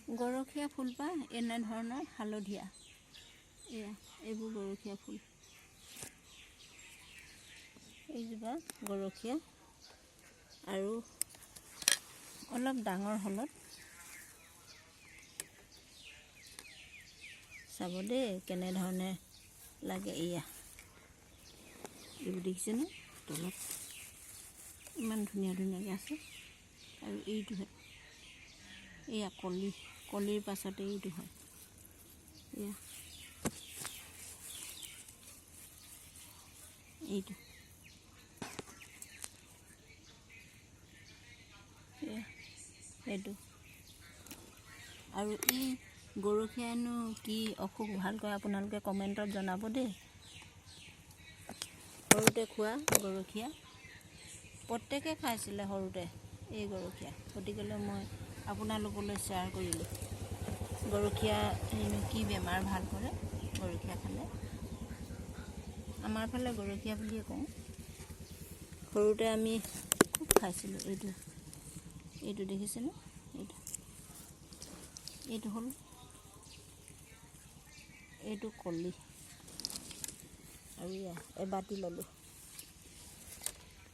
গৰখীয়া ফুলপাহ এনেধৰণৰ হালধীয়া, এয়া এইবোৰ গৰখীয়া ফুল। এইজোপা গৰখীয়া আৰু অলপ ডাঙৰ হ'লত চাব দেই কেনেধৰণে লাগে। এয়া এইবোৰ দেখিছেনে তলত ইমান ধুনীয়া ধুনীয়াকৈ আছে। আৰু এইটোহে এয়া কলিৰ পাছতে এইটো হয়। এয়া এইটো এইটো আৰু এই গৰখীয়ানো কি অসুখ ভাল কৰে আপোনালোকে কমেণ্টত জনাব দেই। সৰুতে খোৱা গৰখীয়া প্ৰত্যেকে খাইছিলে সৰুতে এই গৰখীয়া, গতিকেলৈ মই আপোনালোকলৈ শ্বেয়াৰ কৰিলোঁ। গৰখীয়া কি বেমাৰ ভাল কৰে গৰখীয়া খালে। আমাৰ ফালে গৰখীয়া বুলিয়ে কওঁ। সৰুতে আমি খুব খাইছিলোঁ। এইটো দেখিছেনে? এইটো হ'ল এইটো কলি আৰু এবাতি ল'লোঁ।